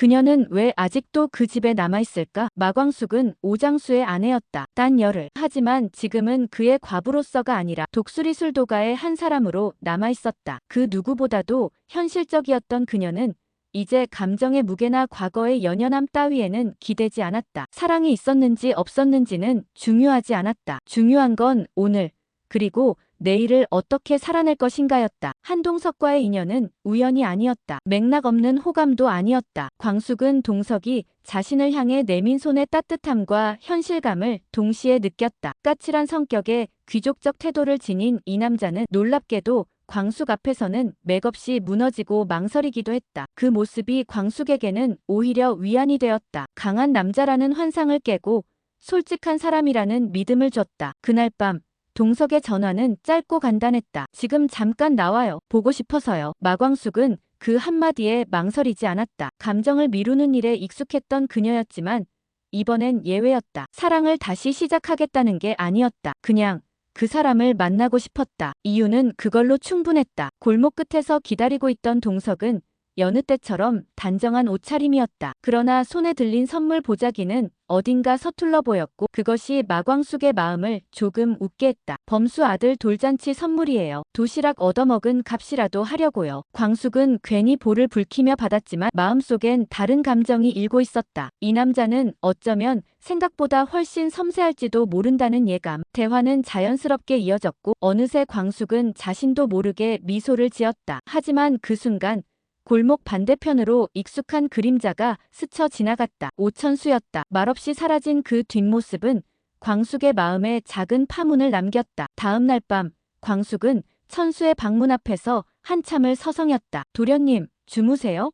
그녀는 왜 아직도 그 집에 남아있을까? 마광숙은 오장수의 아내였다. 단 열흘. 하지만 지금은 그의 과부로서가 아니라 독수리 술도가의 한 사람으로 남아있었다. 그 누구보다도 현실적이었던 그녀는 이제 감정의 무게나 과거의 연연함 따위에는 기대지 않았다. 사랑이 있었는지 없었는지는 중요하지 않았다. 중요한 건 오늘, 그리고 내일을 어떻게 살아낼 것인가였다. 한동석과의 인연은 우연이 아니었다. 맥락 없는 호감도 아니었다. 광숙은 동석이 자신을 향해 내민 손의 따뜻함과 현실감을 동시에 느꼈다. 까칠한 성격에 귀족적 태도를 지닌 이 남자는 놀랍게도 광숙 앞에서는 맥없이 무너지고 망설이기도 했다. 그 모습이 광숙에게는 오히려 위안이 되었다. 강한 남자라는 환상을 깨고 솔직한 사람이라는 믿음을 줬다. 그날 밤 동석의 전화는 짧고 간단했다. 지금 잠깐 나와요. 보고 싶어서요. 마광숙은 그 한마디에 망설이지 않았다. 감정을 미루는 일에 익숙했던 그녀였지만 이번엔 예외였다. 사랑을 다시 시작하겠다는 게 아니었다. 그냥 그 사람을 만나고 싶었다. 이유는 그걸로 충분했다. 골목 끝에서 기다리고 있던 동석은 여느 때처럼 단정한 옷차림이었다. 그러나 손에 들린 선물 보자기는 어딘가 서툴러 보였고 그것이 마광숙의 마음을 조금 웃게 했다. 범수 아들 돌잔치 선물이에요. 도시락 얻어먹은 값이라도 하려고요. 광숙은 괜히 볼을 붉히며 받았지만 마음속엔 다른 감정이 일고 있었다. 이 남자는 어쩌면 생각보다 훨씬 섬세할지도 모른다는 예감. 대화는 자연스럽게 이어졌고 어느새 광숙은 자신도 모르게 미소를 지었다. 하지만 그 순간 골목 반대편으로 익숙한 그림자가 스쳐 지나갔다. 오천수였다. 말없이 사라진 그 뒷모습은 광숙의 마음에 작은 파문을 남겼다. 다음 날 밤 광숙은 천수의 방문 앞에서 한참을 서성였다. 도련님, 주무세요?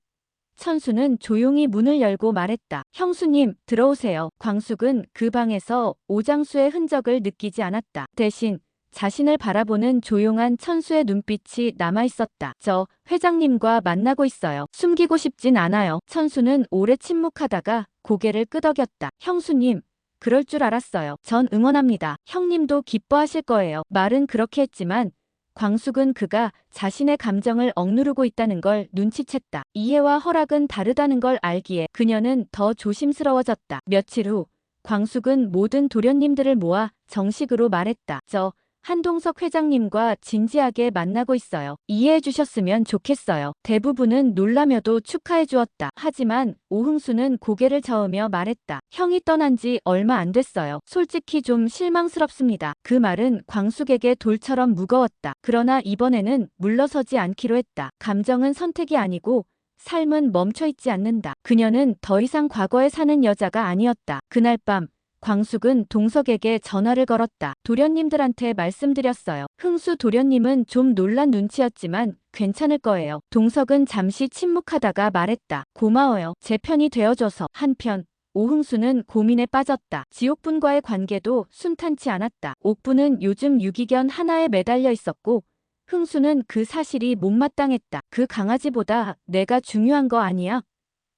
천수는 조용히 문을 열고 말했다. 형수님, 들어오세요. 광숙은 그 방에서 오장수의 흔적을 느끼지 않았다. 대신 자신을 바라보는 조용한 천수의 눈빛이 남아있었다. 저 회장님과 만나고 있어요. 숨기고 싶진 않아요. 천수는 오래 침묵하다가 고개를 끄덕였다. 형수님, 그럴 줄 알았어요. 전 응원합니다. 형님도 기뻐하실 거예요. 말은 그렇게 했지만 광숙은 그가 자신의 감정을 억누르고 있다는 걸 눈치챘다. 이해와 허락은 다르다는 걸 알기에 그녀는 더 조심스러워졌다. 며칠 후 광숙은 모든 도련님들을 모아 정식으로 말했다. 저 한동석 회장님과 진지하게 만나고 있어요. 이해해 주셨으면 좋겠어요. 대부분은 놀라며도 축하해 주었다. 하지만 오흥수는 고개를 저으며 말했다. 형이 떠난 지 얼마 안 됐어요. 솔직히 좀 실망스럽습니다. 그 말은 광숙에게 돌처럼 무거웠다. 그러나 이번에는 물러서지 않기로 했다. 감정은 선택이 아니고 삶은 멈춰있지 않는다. 그녀는 더 이상 과거에 사는 여자가 아니었다. 그날 밤 광숙은 동석에게 전화를 걸었다. 도련님들한테 말씀드렸어요. 흥수 도련님은 좀 놀란 눈치였지만 괜찮을 거예요. 동석은 잠시 침묵하다가 말했다. 고마워요. 제 편이 되어줘서. 한편 오흥수는 고민에 빠졌다. 지옥분과의 관계도 순탄치 않았다. 옥분은 요즘 유기견 하나에 매달려 있었고 흥수는 그 사실이 못마땅했다. 그 강아지보다 내가 중요한 거 아니야?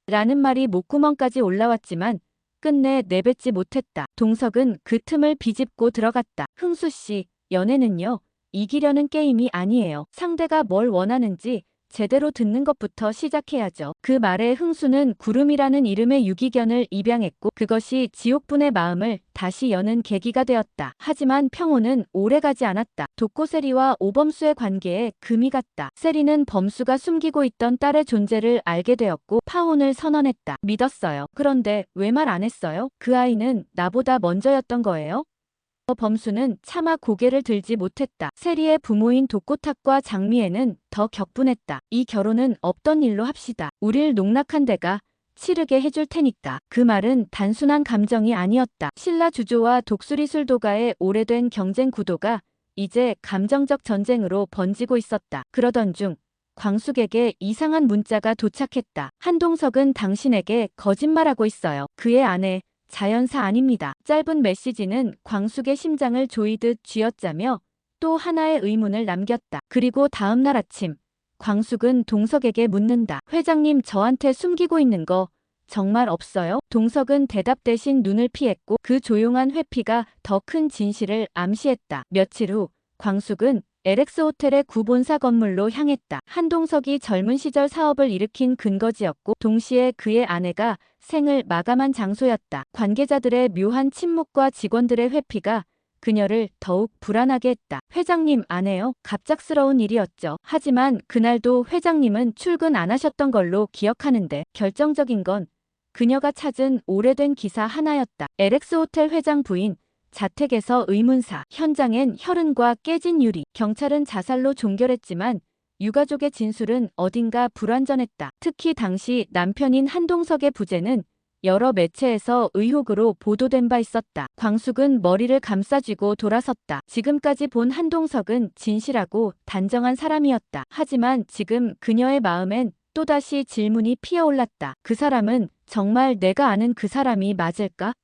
라는 말이 목구멍까지 올라왔지만 끝내 내뱉지 못했다. 동석은 그 틈을 비집고 들어갔다. 흥수씨, 연애는요, 이기려는 게임이 아니에요. 상대가 뭘 원하는지 제대로 듣는 것부터 시작해야죠. 그 말에 흥수는 구름이라는 이름의 유기견을 입양했고 그것이 지옥분의 마음을 다시 여는 계기가 되었다. 하지만 평온은 오래가지 않았다. 독고세리와 오범수의 관계에 금이 갔다. 세리는 범수가 숨기고 있던 딸의 존재를 알게 되었고 파혼을 선언했다. 믿었어요. 그런데 왜 말 안 했어요? 그 아이는 나보다 먼저였던 거예요? 범수는 차마 고개를 들지 못했다. 세리의 부모인 독고탁과 장미애는 더 격분했다. 이 결혼은 없던 일로 합시다. 우릴 농락한 데가 치르게 해줄 테니까. 그 말은 단순한 감정이 아니었다. 신라 주조와 독수리 술도가의 오래된 경쟁 구도가 이제 감정적 전쟁으로 번지고 있었다. 그러던 중 광숙에게 이상한 문자가 도착했다. 한동석은 당신에게 거짓말하고 있어요. 그의 아내 자연사 아닙니다. 짧은 메시지는 광숙의 심장을 조이듯 쥐어짜며 또 하나의 의문을 남겼다. 그리고 다음 날 아침 광숙은 동석에게 묻는다. 회장님, 저한테 숨기고 있는 거 정말 없어요? 동석은 대답 대신 눈을 피했고 그 조용한 회피가 더 큰 진실을 암시했다. 며칠 후 광숙은 LX 호텔의 구본사 건물로 향했다. 한동석이 젊은 시절 사업을 일으킨 근거지였고 동시에 그의 아내가 생을 마감한 장소였다. 관계자들의 묘한 침묵과 직원들의 회피가 그녀를 더욱 불안하게 했다. 회장님 안 해요? 갑작스러운 일이었죠. 하지만 그날도 회장님은 출근 안 하셨던 걸로 기억하는데 결정적인 건 그녀가 찾은 오래된 기사 하나였다. LX 호텔 회장 부인 자택에서 의문사, 현장엔 혈흔과 깨진 유리. 경찰은 자살로 종결했지만 유가족의 진술은 어딘가 불완전했다. 특히 당시 남편인 한동석의 부재는 여러 매체에서 의혹으로 보도된 바 있었다. 광숙은 머리를 감싸쥐고 돌아섰다. 지금까지 본 한동석은 진실하고 단정한 사람이었다. 하지만 지금 그녀의 마음엔 또다시 질문이 피어올랐다. 그 사람은 정말 내가 아는 그 사람이 맞을까?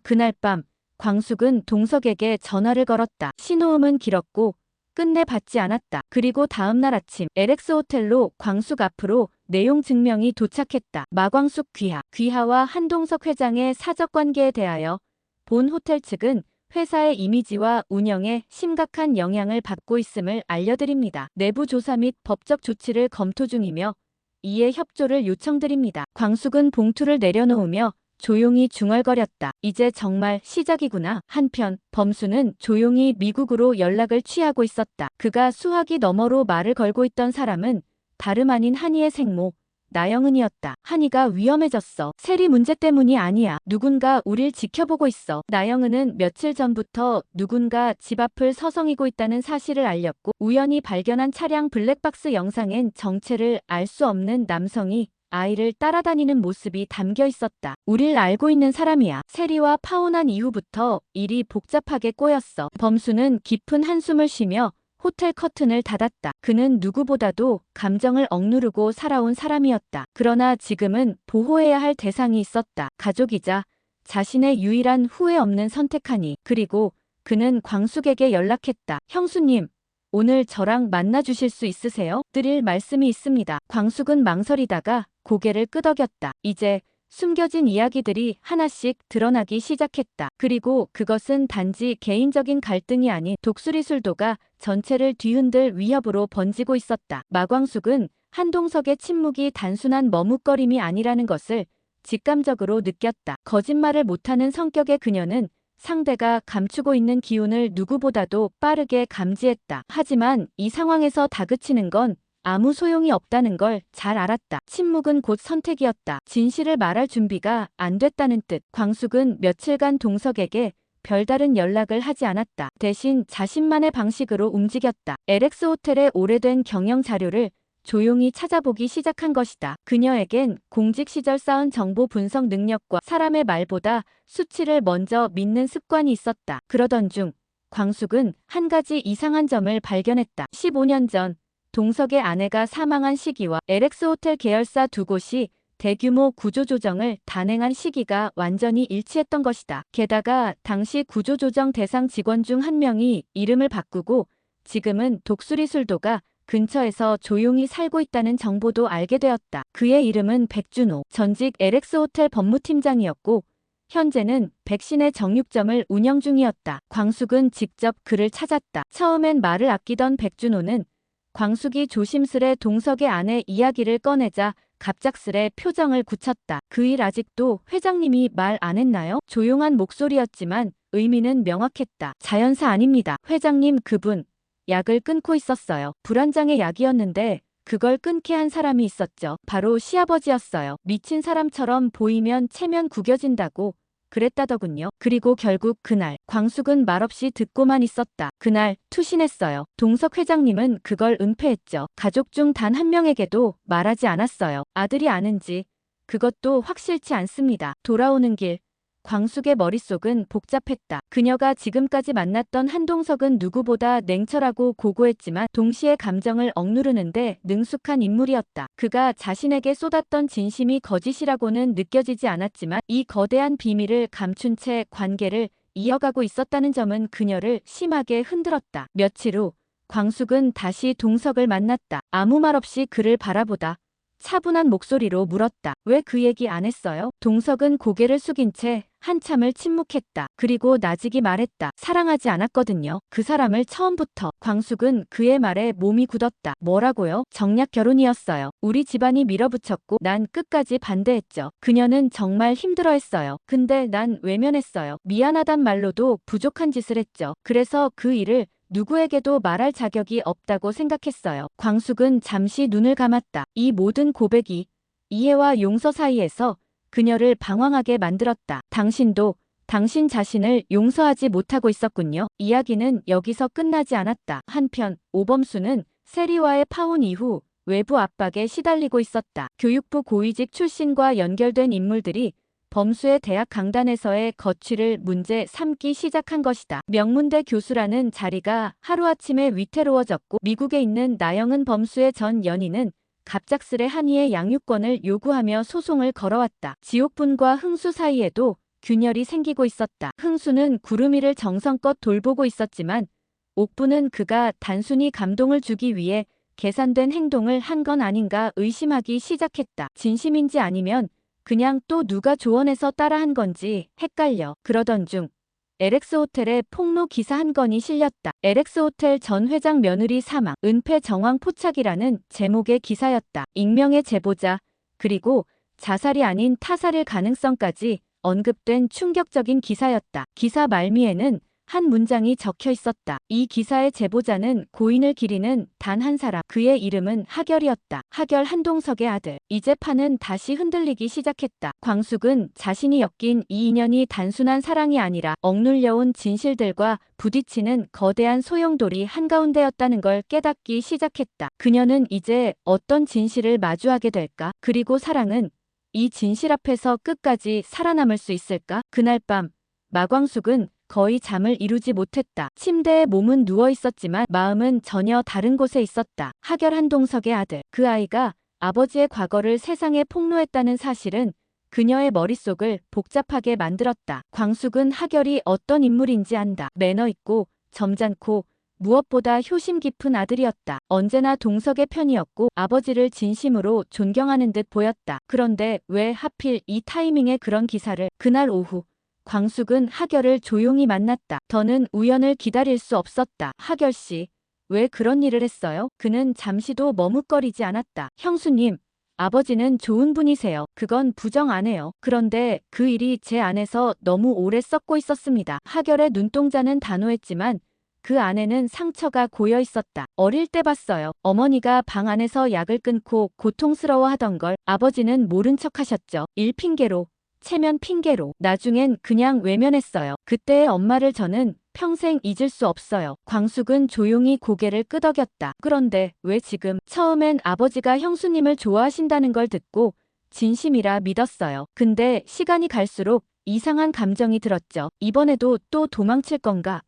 그날 밤 광숙은 동석에게 전화를 걸었다. 신호음은 길었고 끝내 받지 않았다. 그리고 다음날 아침 LX 호텔로 광숙 앞으로 내용 증명이 도착했다. 마광숙 귀하와 한동석 회장의 사적 관계에 대하여 본 호텔 측은 회사의 이미지와 운영에 심각한 영향을 받고 있음을 알려드립니다. 내부 조사 및 법적 조치를 검토 중이며 이에 협조를 요청드립니다. 광숙은 봉투를 내려놓으며 조용히 중얼거렸다. 이제 정말 시작이구나. 한편 범수는 조용히 미국으로 연락을 취하고 있었다. 그가 수화기 너머로 말을 걸고 있던 사람은 다름 아닌 한이의 생모 나영은이었다. 한이가 위험해졌어. 세리 문제 때문이 아니야. 누군가 우릴 지켜보고 있어. 나영은은 며칠 전부터 누군가 집 앞을 서성이고 있다는 사실을 알렸고 우연히 발견한 차량 블랙박스 영상엔 정체를 알 수 없는 남성이 아이를 따라다니는 모습이 담겨 있었다. 우릴 알고 있는 사람이야. 세리와 파혼한 이후부터 일이 복잡하게 꼬였어. 범수는 깊은 한숨을 쉬며 호텔 커튼을 닫았다. 그는 누구보다도 감정을 억누르고 살아온 사람이었다. 그러나 지금은 보호해야 할 대상이 있었다. 가족이자 자신의 유일한 후회 없는 선택하니. 그리고 그는 광숙에게 연락했다. 형수님, 오늘 저랑 만나주실 수 있으세요? 드릴 말씀이 있습니다. 광숙은 망설이다가 고개를 끄덕였다. 이제 숨겨진 이야기들이 하나씩 드러나기 시작했다. 그리고 그것은 단지 개인적인 갈등이 아닌 독수리 술도가 전체를 뒤흔들 위협으로 번지고 있었다. 마광숙은 한동석의 침묵이 단순한 머뭇거림이 아니라는 것을 직감적으로 느꼈다. 거짓말을 못하는 성격의 그녀는 상대가 감추고 있는 기운을 누구보다도 빠르게 감지했다. 하지만 이 상황에서 다그치는 건 아무 소용이 없다는 걸 잘 알았다. 침묵은 곧 선택이었다. 진실을 말할 준비가 안 됐다는 뜻. 광숙은 며칠간 동석에게 별다른 연락을 하지 않았다. 대신 자신만의 방식으로 움직였다. LX 호텔의 오래된 경영 자료를 조용히 찾아보기 시작한 것이다. 그녀에겐 공직 시절 쌓은 정보 분석 능력과 사람의 말보다 수치를 먼저 믿는 습관이 있었다. 그러던 중 광숙은 한 가지 이상한 점을 발견했다. 15년 전 동석의 아내가 사망한 시기와 LX 호텔 계열사 두 곳이 대규모 구조조정을 단행한 시기가 완전히 일치했던 것이다. 게다가 당시 구조조정 대상 직원 중 한 명이 이름을 바꾸고 지금은 독수리 술도가 근처에서 조용히 살고 있다는 정보도 알게 되었다. 그의 이름은 백준호, 전직 LX 호텔 법무팀장이었고 현재는 백신의 정육점을 운영 중이었다. 광숙은 직접 그를 찾았다. 처음엔 말을 아끼던 백준호는 광숙이 조심스레 동석의 아내 이야기를 꺼내자 갑작스레 표정을 굳혔다. 그 일 아직도 회장님이 말 안 했나요? 조용한 목소리였지만 의미는 명확했다. 자연사 아닙니다. 회장님 그분 약을 끊고 있었어요. 불안장의 약이었는데 그걸 끊게 한 사람이 있었죠. 바로 시아버지였어요. 미친 사람처럼 보이면 체면 구겨진다고 그랬다더군요. 그리고 결국 그날 광숙은 말없이 듣고만 있었다. 그날 투신했어요. 동석 회장님은 그걸 은폐했죠. 가족 중 단 한 명에게도 말하지 않았어요. 아들이 아는지 그것도 확실치 않습니다. 돌아오는 길 광숙의 머릿속은 복잡했다. 그녀가 지금까지 만났던 한동석은 누구보다 냉철하고 고고했지만 동시에 감정을 억누르는데 능숙한 인물이었다. 그가 자신에게 쏟았던 진심이 거짓이라고는 느껴지지 않았지만 이 거대한 비밀을 감춘 채 관계를 이어가고 있었다는 점은 그녀를 심하게 흔들었다. 며칠 후 광숙은 다시 동석을 만났다. 아무 말 없이 그를 바라보다 차분한 목소리로 물었다. 왜 그 얘기 안 했어요? 동석은 고개를 숙인 채 한참을 침묵했다. 그리고 나직이 말했다. 사랑하지 않았거든요. 그 사람을 처음부터. 광숙은 그의 말에 몸이 굳었다. 뭐라고요? 정략 결혼이었어요. 우리 집안이 밀어붙였고 난 끝까지 반대했죠. 그녀는 정말 힘들어했어요. 근데 난 외면했어요. 미안하단 말로도 부족한 짓을 했죠. 그래서 그 일을 누구에게도 말할 자격이 없다고 생각했어요. 광숙은 잠시 눈을 감았다. 이 모든 고백이 이해와 용서 사이에서 그녀를 방황하게 만들었다. 당신도 당신 자신을 용서하지 못하고 있었군요. 이야기는 여기서 끝나지 않았다. 한편 오범수는 세리와의 파혼 이후 외부 압박에 시달리고 있었다. 교육부 고위직 출신과 연결된 인물들이 범수의 대학 강단에서의 거취를 문제 삼기 시작한 것이다. 명문대 교수라는 자리가 하루아침에 위태로워졌고 미국에 있는 나영은 범수의 전 연인은 갑작스레 한이의 양육권을 요구하며 소송을 걸어왔다. 지옥분과 흥수 사이에도 균열이 생기고 있었다. 흥수는 구름이를 정성껏 돌보고 있었지만 옥부는 그가 단순히 감동을 주기 위해 계산된 행동을 한 건 아닌가 의심하기 시작했다. 진심인지 아니면 그냥 또 누가 조언해서 따라한 건지 헷갈려. 그러던 중 LX 호텔에 폭로 기사 한 건이 실렸다. LX 호텔 전 회장 며느리 사망, 은폐 정황 포착이라는 제목의 기사였다. 익명의 제보자, 그리고 자살이 아닌 타살일 가능성까지 언급된 충격적인 기사였다. 기사 말미에는 한 문장이 적혀 있었다. 이 기사의 제보자는 고인을 기리는 단 한 사람, 그의 이름은 하결이었다. 하결 한동석의 아들. 이제 판은 다시 흔들리기 시작했다. 광숙은 자신이 엮인 이 인연이 단순한 사랑이 아니라 억눌려온 진실들과 부딪히는 거대한 소용돌이 한가운데였다는 걸 깨닫기 시작했다. 그녀는 이제 어떤 진실을 마주하게 될까? 그리고 사랑은 이 진실 앞에서 끝까지 살아남을 수 있을까? 그날 밤 마광숙은 거의 잠을 이루지 못했다. 침대에 몸은 누워 있었지만 마음은 전혀 다른 곳에 있었다. 하결 한동석의 아들. 그 아이가 아버지의 과거를 세상에 폭로했다는 사실은 그녀의 머릿속을 복잡하게 만들었다. 광숙은 하결이 어떤 인물인지 안다. 매너 있고 점잖고 무엇보다 효심 깊은 아들이었다. 언제나 동석의 편이었고 아버지를 진심으로 존경하는 듯 보였다. 그런데 왜 하필 이 타이밍에 그런 기사를? 그날 오후 광숙은 하결을 조용히 만났다. 더는 우연을 기다릴 수 없었다. 하결 씨, 왜 그런 일을 했어요? 그는 잠시도 머뭇거리지 않았다. 형수님, 아버지는 좋은 분이세요. 그건 부정 안 해요. 그런데 그 일이 제 안에서 너무 오래 썩고 있었습니다. 하결의 눈동자는 단호했지만 그 안에는 상처가 고여 있었다. 어릴 때 봤어요. 어머니가 방 안에서 약을 끊고 고통스러워하던 걸 아버지는 모른 척 하셨죠. 일 핑계로. 체면 핑계로. 나중엔 그냥 외면했어요. 그때의 엄마를 저는 평생 잊을 수 없어요. 광숙은 조용히 고개를 끄덕였다. 그런데 왜 지금? 처음엔 아버지가 형수님을 좋아하신다는 걸 듣고 진심이라 믿었어요. 근데 시간이 갈수록 이상한 감정이 들었죠. 이번에도 또 도망칠 건가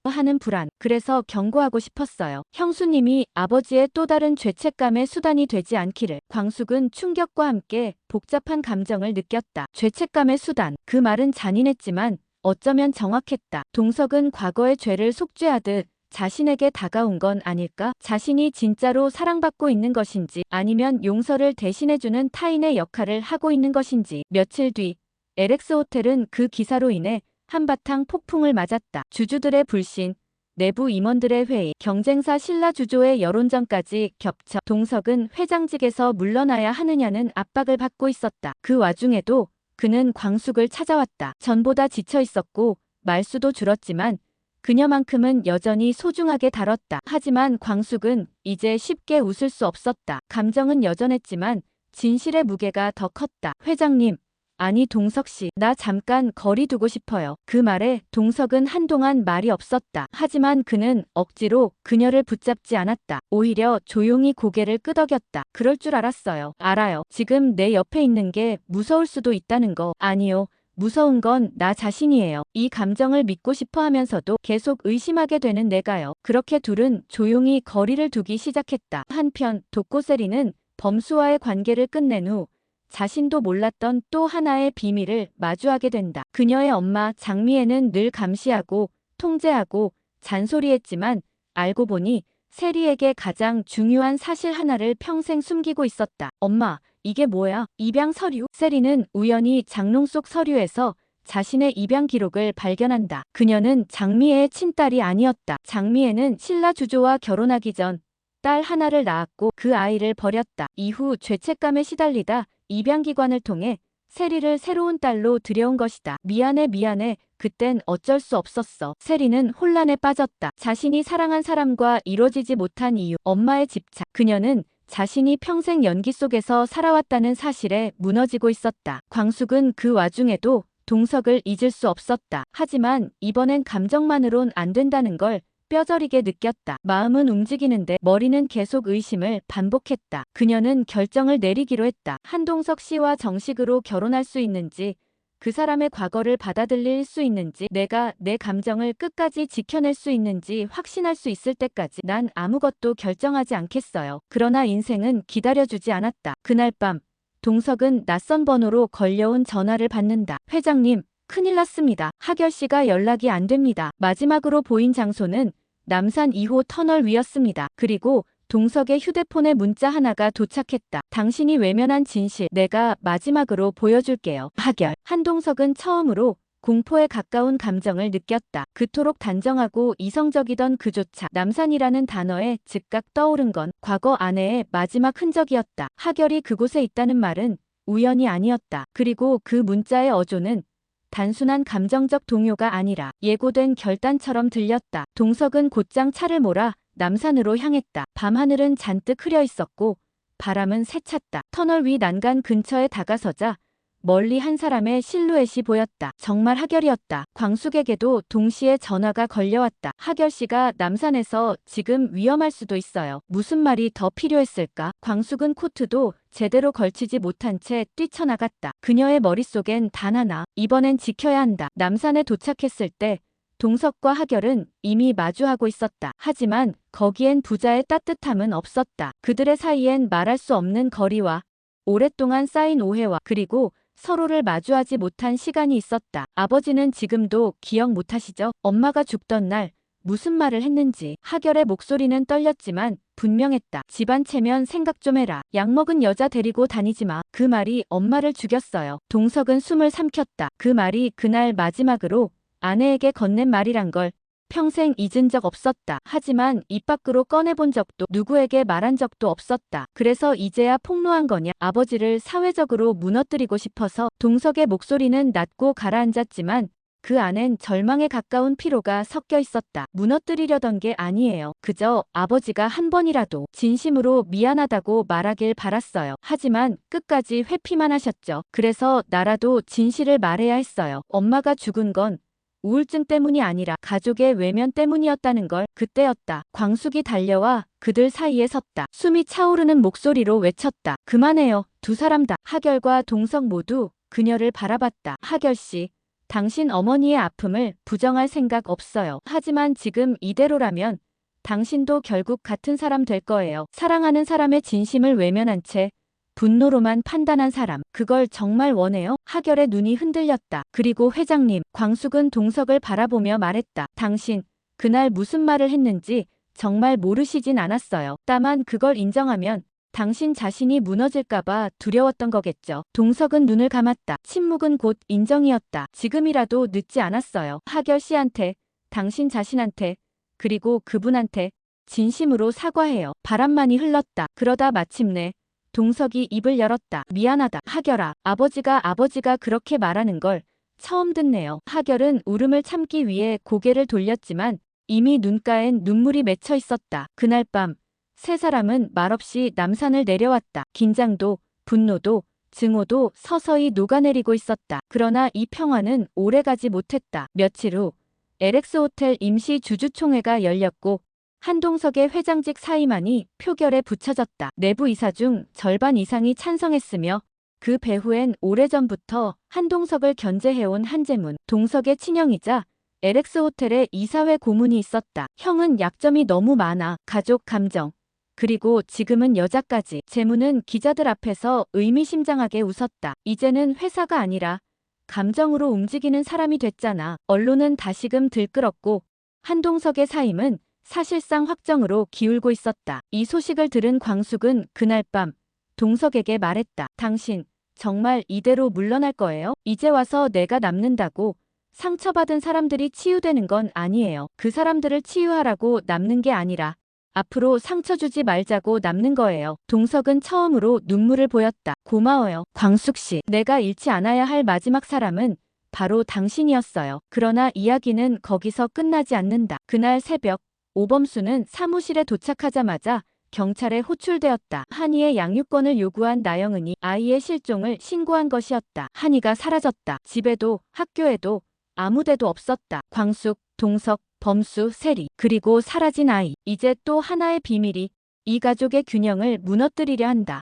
하는 불안. 그래서 경고하고 싶었어요. 형수님이 아버지의 또 다른 죄책감의 수단이 되지 않기를. 광숙은 충격과 함께 복잡한 감정을 느꼈다. 죄책감의 수단. 그 말은 잔인했지만 어쩌면 정확했다. 동석은 과거의 죄를 속죄하듯 자신에게 다가온 건 아닐까? 자신이 진짜로 사랑받고 있는 것인지 아니면 용서를 대신해주는 타인의 역할을 하고 있는 것인지. 며칠 뒤 LX 호텔은 그 기사로 인해 한바탕 폭풍을 맞았다. 주주들의 불신, 내부 임원들의 회의, 경쟁사 신라주조의 여론전까지 겹쳐 동석은 회장직에서 물러나야 하느냐는 압박을 받고 있었다. 그 와중에도 그는 광숙을 찾아왔다. 전보다 지쳐 있었고 말수도 줄었지만 그녀만큼은 여전히 소중하게 다뤘다. 하지만 광숙은 이제 쉽게 웃을 수 없었다. 감정은 여전했지만 진실의 무게가 더 컸다. 회장님, 아니 동석씨, 나 잠깐 거리 두고 싶어요. 그 말에 동석은 한동안 말이 없었다. 하지만 그는 억지로 그녀를 붙잡지 않았다. 오히려 조용히 고개를 끄덕였다. 그럴 줄 알았어요. 알아요. 지금 내 옆에 있는 게 무서울 수도 있다는 거. 아니요. 무서운 건 나 자신이에요. 이 감정을 믿고 싶어 하면서도 계속 의심하게 되는 내가요. 그렇게 둘은 조용히 거리를 두기 시작했다. 한편 독고세리는 범수와의 관계를 끝낸 후 자신도 몰랐던 또 하나의 비밀을 마주하게 된다. 그녀의 엄마 장미애는 늘 감시하고 통제하고 잔소리했지만 알고 보니 세리에게 가장 중요한 사실 하나를 평생 숨기고 있었다. 엄마, 이게 뭐야? 입양 서류? 세리는 우연히 장롱 속 서류에서 자신의 입양 기록을 발견한다. 그녀는 장미애의 친딸이 아니었다. 장미애는 신라 주조와 결혼하기 전 딸 하나를 낳았고 그 아이를 버렸다. 이후 죄책감에 시달리다 입양기관을 통해 세리를 새로운 딸로 들여온 것이다. 미안해 미안해. 그땐 어쩔 수 없었어. 세리는 혼란에 빠졌다. 자신이 사랑한 사람과 이루어지지 못한 이유, 엄마의 집착. 그녀는 자신이 평생 연기 속에서 살아왔다는 사실에 무너지고 있었다. 광숙은 그 와중에도 동석을 잊을 수 없었다. 하지만 이번엔 감정만으론 안 된다는 걸 뼈저리게 느꼈다. 마음은 움직이는데 머리는 계속 의심을 반복했다. 그녀는 결정을 내리기로 했다. 한동석 씨와 정식으로 결혼할 수 있는지, 그 사람의 과거를 받아들일 수 있는지, 내가 내 감정을 끝까지 지켜낼 수 있는지 확신할 수 있을 때까지 난 아무것도 결정하지 않겠어요. 그러나 인생은 기다려주지 않았다. 그날 밤 동석은 낯선 번호로 걸려온 전화를 받는다. 회장님, 큰일 났습니다. 하결 씨가 연락이 안 됩니다. 마지막으로 보인 장소는 남산 2호 터널 위였습니다. 그리고 동석의 휴대폰에 문자 하나가 도착했다. 당신이 외면한 진실, 내가 마지막으로 보여줄게요. 하결. 한동석은 처음으로 공포에 가까운 감정을 느꼈다. 그토록 단정하고 이성적이던 그조차 남산이라는 단어에 즉각 떠오른 건 과거 아내의 마지막 흔적이었다. 하결이 그곳에 있다는 말은 우연이 아니었다. 그리고 그 문자의 어조는 단순한 감정적 동요가 아니라 예고된 결단처럼 들렸다. 동석은 곧장 차를 몰아 남산으로 향했다. 밤하늘은 잔뜩 흐려 있었고 바람은 세찼다. 터널 위 난간 근처에 다가서자 멀리 한 사람의 실루엣이 보였다. 정말 하결이었다. 광숙에게도 동시에 전화가 걸려왔다. 하결 씨가 남산에서 지금 위험할 수도 있어요. 무슨 말이 더 필요했을까? 광숙은 코트도 제대로 걸치지 못한 채 뛰쳐나갔다. 그녀의 머릿속엔 단 하나, 이번엔 지켜야 한다. 남산에 도착했을 때 동석과 하결은 이미 마주하고 있었다. 하지만 거기엔 부자의 따뜻함은 없었다. 그들의 사이엔 말할 수 없는 거리와 오랫동안 쌓인 오해와 그리고 서로를 마주하지 못한 시간이 있었다. 아버지는 지금도 기억 못하시죠? 엄마가 죽던 날 무슨 말을 했는지. 하결의 목소리는 떨렸지만 분명했다. 집안 체면 생각 좀 해라. 약 먹은 여자 데리고 다니지 마. 그 말이 엄마를 죽였어요. 동석은 숨을 삼켰다. 그 말이 그날 마지막으로 아내에게 건넨 말이란 걸 평생 잊은 적 없었다. 하지만 입 밖으로 꺼내본 적도 누구에게 말한 적도 없었다. 그래서 이제야 폭로한 거냐? 아버지를 사회적으로 무너뜨리고 싶어서. 동석의 목소리는 낮고 가라앉았지만 그 안엔 절망에 가까운 피로가 섞여 있었다. 무너뜨리려던 게 아니에요. 그저 아버지가 한 번이라도 진심으로 미안하다고 말하길 바랐어요. 하지만 끝까지 회피만 하셨죠. 그래서 나라도 진실을 말해야 했어요. 엄마가 죽은 건 우울증 때문이 아니라 가족의 외면 때문이었다는 걸. 그때였다. 광숙이 달려와 그들 사이에 섰다. 숨이 차오르는 목소리로 외쳤다. 그만해요. 두 사람 다. 하결과 동석 모두 그녀를 바라봤다. 하결 씨, 당신 어머니의 아픔을 부정할 생각 없어요. 하지만 지금 이대로라면 당신도 결국 같은 사람 될 거예요. 사랑하는 사람의 진심을 외면한 채 분노로만 판단한 사람. 그걸 정말 원해요? 하결의 눈이 흔들렸다. 그리고 회장님, 광숙은 동석을 바라보며 말했다. 당신, 그날 무슨 말을 했는지 정말 모르시진 않았어요. 다만 그걸 인정하면 당신 자신이 무너질까봐 두려웠던 거겠죠. 동석은 눈을 감았다. 침묵은 곧 인정이었다. 지금이라도 늦지 않았어요. 하결 씨한테, 당신 자신한테, 그리고 그분한테 진심으로 사과해요. 바람만이 흘렀다. 그러다 마침내 동석이 입을 열었다. 미안하다. 하결아, 아버지가 그렇게 말하는 걸 처음 듣네요. 하결은 울음을 참기 위해 고개를 돌렸지만 이미 눈가엔 눈물이 맺혀 있었다. 그날 밤 세 사람은 말없이 남산을 내려왔다. 긴장도, 분노도, 증오도 서서히 녹아내리고 있었다. 그러나 이 평화는 오래가지 못했다. 며칠 후 LX 호텔 임시 주주총회가 열렸고 한동석의 회장직 사임안이 표결에 붙여졌다. 내부 이사 중 절반 이상이 찬성했으며 그 배후엔 오래전부터 한동석을 견제해온 한재문, 동석의 친형이자 LX 호텔의 이사회 고문이 있었다. 형은 약점이 너무 많아. 가족 감정, 그리고 지금은 여자까지. 재문은 기자들 앞에서 의미심장하게 웃었다. 이제는 회사가 아니라 감정으로 움직이는 사람이 됐잖아. 언론은 다시금 들끓었고 한동석의 사임은 사실상 확정으로 기울고 있었다. 이 소식을 들은 광숙은 그날 밤 동석에게 말했다. 당신 정말 이대로 물러날 거예요? 이제 와서 내가 남는다고 상처받은 사람들이 치유되는 건 아니에요. 그 사람들을 치유하라고 남는 게 아니라 앞으로 상처 주지 말자고 남는 거예요. 동석은 처음으로 눈물을 보였다. 고마워요, 광숙 씨. 내가 잃지 않아야 할 마지막 사람은 바로 당신이었어요. 그러나 이야기는 거기서 끝나지 않는다. 그날 새벽 오범수는 사무실에 도착하자마자 경찰에 호출되었다. 한이의 양육권을 요구한 나영은이 아이의 실종을 신고한 것이었다. 한이가 사라졌다. 집에도 학교에도 아무데도 없었다. 광숙, 동석, 범수, 세리, 그리고 사라진 아이. 이제 또 하나의 비밀이 이 가족의 균형을 무너뜨리려 한다.